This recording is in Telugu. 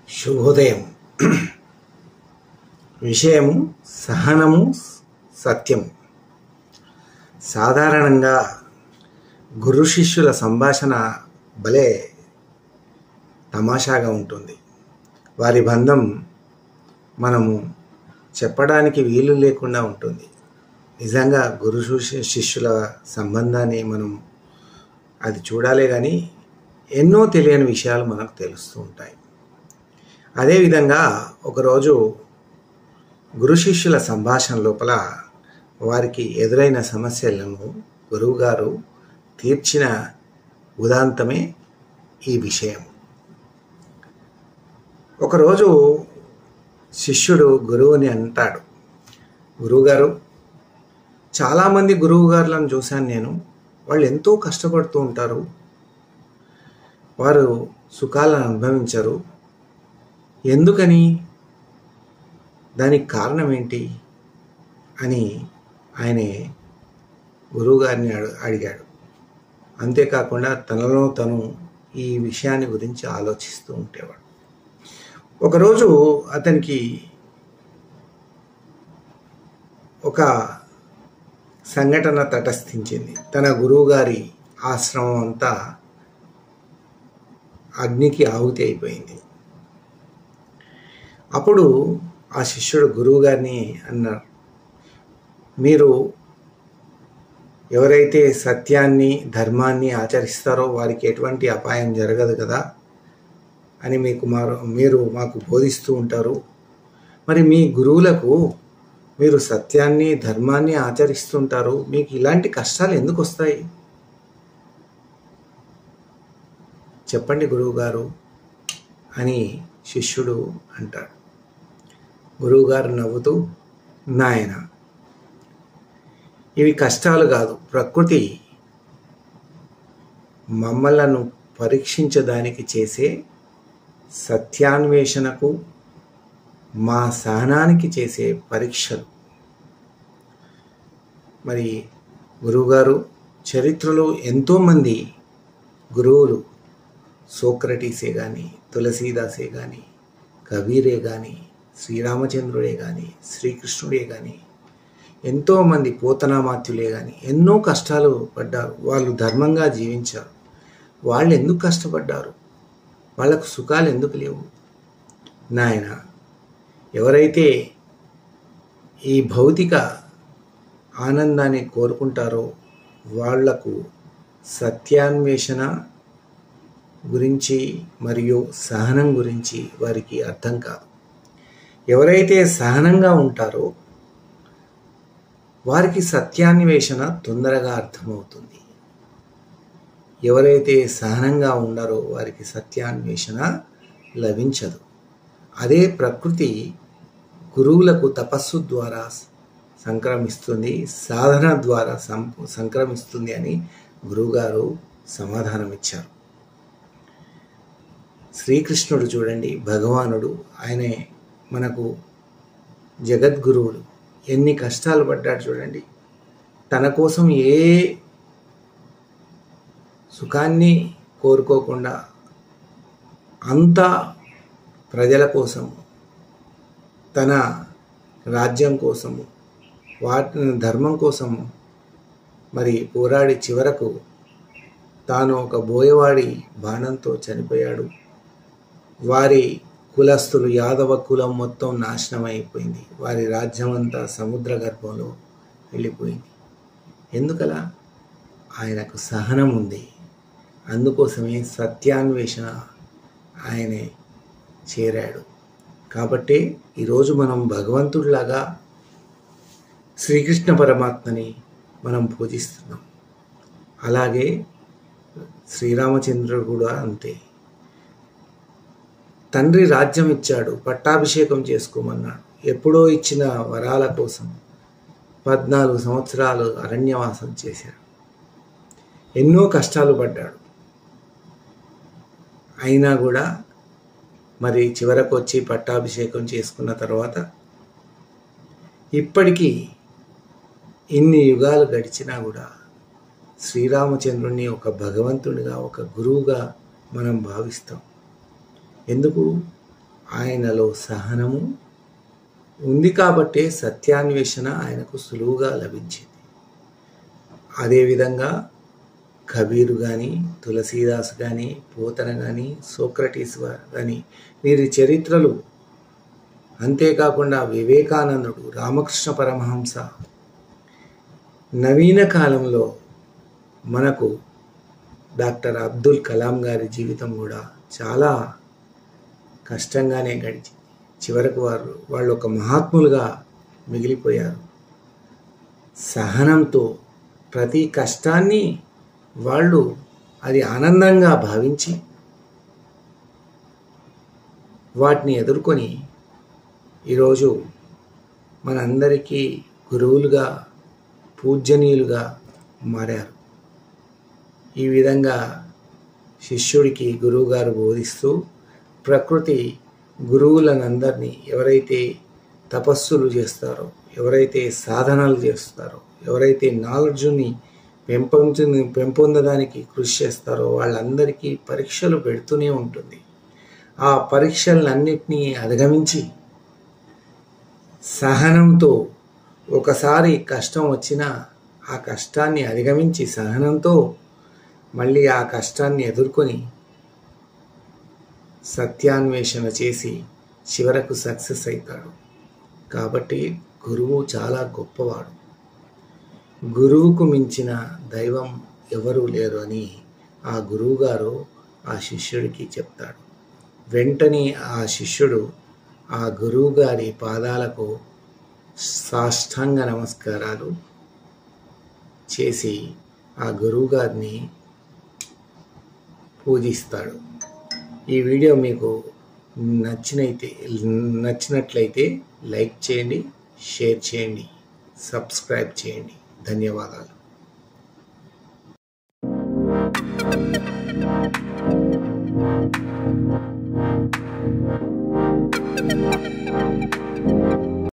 శుభోదయం. విషయము సహనము సత్యము. సాధారణంగా గురు శిష్యుల సంభాషణ భలే తమాషాగా ఉంటుంది. వారి బంధం మనము చెప్పడానికి వీలు లేకుండా ఉంటుంది. నిజంగా గురు శిష్యుల సంబంధాన్ని మనం అది చూడాలే కానీ ఎన్నో తెలియని విషయాలు మనకు తెలుస్తూ ఉంటాయి. అదేవిధంగా ఒకరోజు గురు శిష్యుల సంభాషణ లోపల వారికి ఎదురైన సమస్యలను గురువుగారు తీర్చిన ఉదాంతమే ఈ విషయం. ఒకరోజు శిష్యుడు గురువుని అంటాడు, గురువుగారు, చాలామంది గురువుగారులను చూశాను నేను. వాళ్ళు ఎంతో కష్టపడుతూ ఉంటారు, వారు సుఖాలను అనుభవించరు. ఎందుకని? దానికి కారణం ఏంటి అని ఆయన గురువుగారిని అడిగాడు. అంతేకాకుండా తనలో తను ఈ విషయాన్ని గురించి ఆలోచిస్తూ ఉండేవాడు. ఒకరోజు అతనికి ఒక సంఘటన తటస్థించింది. తన గురువుగారి ఆశ్రమం అంతా అగ్నికి ఆహుతి అయిపోయింది. అప్పుడు ఆ శిష్యుడు గురువుగారిని అన్నారు, మీరు ఎవరైతే సత్యాన్ని ధర్మాన్ని ఆచరిస్తారో వారికి ఎటువంటి అపాయం జరగదు కదా అని మీరు మాకు బోధిస్తూ ఉంటారు. మరి మీ గురువులకు మీరు సత్యాన్ని ధర్మాన్ని ఆచరిస్తుంటారు, మీకు ఇలాంటి కష్టాలు ఎందుకు వస్తాయి? చెప్పండి గురువుగారు అని శిష్యుడు అంటాడు. గురువుగారు నవ్వుతూ, నాయన, ఇవి కష్టాలు కాదు, ప్రకృతి మమ్మలను పరీక్షించడానికి చేసే సత్యాన్వేషణకు మా సహనానికి చేసే పరీక్షలు. మరి గురువుగారు, చరిత్రలో ఎంతోమంది గురువులు, సోక్రటీసే కానీ, తులసీదాసే కానీ, కబీరే కానీ, శ్రీరామచంద్రుడే కానీ, శ్రీకృష్ణుడే కానీ, ఎంతోమంది పోతనామాత్యులే కానీ ఎన్నో కష్టాలు పడ్డారు. వాళ్ళు ధర్మంగా జీవించారు. వాళ్ళు ఎందుకు కష్టపడ్డారు? వాళ్ళకు సుఖాలు ఎందుకు లేవు? నాయన, ఎవరైతే ఈ భౌతిక ఆనందాన్ని కోరుకుంటారో వాళ్లకు సత్యాన్వేషణ గురించి మరియు సహనం గురించి వారికి అర్థం కాదు. ఎవరైతే సహనంగా ఉంటారో వారికి సత్యాన్వేషణ తొందరగా అర్థమవుతుంది. ఎవరైతే సహనంగా ఉండరో వారికి సత్యాన్వేషణ లభించదు. అదే ప్రకృతి గురువులకు తపస్సు ద్వారా సంక్రమిస్తుంది, సాధన ద్వారా సంక్రమిస్తుంది అని గురువుగారు సమాధానం ఇచ్చారు. శ్రీకృష్ణుడు చూడండి, భగవానుడు, ఆయనే మనకు జగద్గురువులు. ఎన్ని కష్టాలు పడ్డాడు చూడండి. తన కోసం ఏ సుఖాన్ని కోరుకోకుండా అంతా ప్రజల కోసము, తన రాజ్యం కోసము, ధర్మం కోసము మరి పోరాడి చివరకు తాను ఒక బోయవాడి బాణంతో చనిపోయాడు. వారి కులస్తులు, యాదవ కులం మొత్తం నాశనం అయిపోయింది. వారి రాజ్యం అంతా సముద్ర గర్భంలో వెళ్ళిపోయింది. ఎందుకలా? ఆయనకు సహనం ఉంది. అందుకోసమే సత్యాన్వేషణ ఆయనే చేరాడు. కాబట్టి ఈరోజు మనం భగవంతుడిలాగా శ్రీకృష్ణ పరమాత్మని మనం పూజిస్తున్నాం. అలాగే శ్రీరామచంద్రుడు కూడా అంతే. తండ్రి రాజ్యం ఇచ్చాడు, పట్టాభిషేకం చేసుకోమన్నాడు. ఎప్పుడో ఇచ్చిన వరాల కోసం 14 సంవత్సరాలు అరణ్యవాసం చేశాడు. ఎన్నో కష్టాలు పడ్డాడు. అయినా కూడా మరి చివరకు వచ్చి పట్టాభిషేకం చేసుకున్న తర్వాత ఇప్పటికీ ఇన్ని యుగాలు గడిచినా కూడా శ్రీరామచంద్రుణ్ణి ఒక భగవంతుడిగా, ఒక గురువుగా మనం భావిస్తాం. ఎందుకు? ఆయనలో సహనము ఉంది కాబట్టే సత్యాన్వేషణ ఆయనకు సులువుగా లభించింది. అదేవిధంగా కబీరు కానీ, తులసీదాస్ కానీ, పోతన కానీ, సోక్రటీస్ కానీ వీరి చరిత్రలు, అంతేకాకుండా వివేకానందుడు, రామకృష్ణ పరమహంస, నవీన కాలంలో మనకు డాక్టర్ అబ్దుల్ కలాం గారి జీవితం కూడా చాలా కష్టంగానే గడిచింది. చివరకు వాళ్ళు ఒక మహాత్ములుగా మిగిలిపోయారు. సహనంతో ప్రతి కష్టాన్ని వాళ్ళు అది ఆనందంగా భావించి వాటిని ఎదుర్కొని ఈరోజు మనందరికీ గురువులుగా, పూజ్యనీయులుగా మారారు. ఈ విధంగా శిష్యుడికి గురువుగారు బోధిస్తూ ప్రకృతి గురువులనందరినీ, ఎవరైతే తపస్సులు చేస్తారో, ఎవరైతే సాధనలు చేస్తారో, ఎవరైతే నాలెడ్జ్ని పెంపొందడానికి కృషి చేస్తారో వాళ్ళందరికీ పరీక్షలు పెడుతూనే ఉంటుంది. ఆ పరీక్షలన్నింటినీ అధిగమించి సహనంతో, ఒకసారి కష్టం వచ్చినా ఆ కష్టాన్ని అధిగమించి సహనంతో మళ్ళీ ఆ కష్టాన్ని ఎదుర్కొని సత్యాన్వేషణ చేసి చివరకు సక్సెస్ అవుతాడు. కాబట్టి గురువు చాలా గొప్పవాడు. గురువుకు మించిన దైవం ఎవరూ లేరు అని ఆ గురువుగారు ఆ శిష్యుడికి చెప్తాడు. వెంటనే ఆ శిష్యుడు ఆ గురువుగారి పాదాలకు సాష్టాంగ నమస్కారాలు చేసి ఆ గురువుగారిని పూజిస్తాడు. ఈ వీడియో మీకు నచ్చినట్లయితే లైక్ చేయండి, షేర్ చేయండి, సబ్స్క్రైబ్ చేయండి. ధన్యవాదాలు.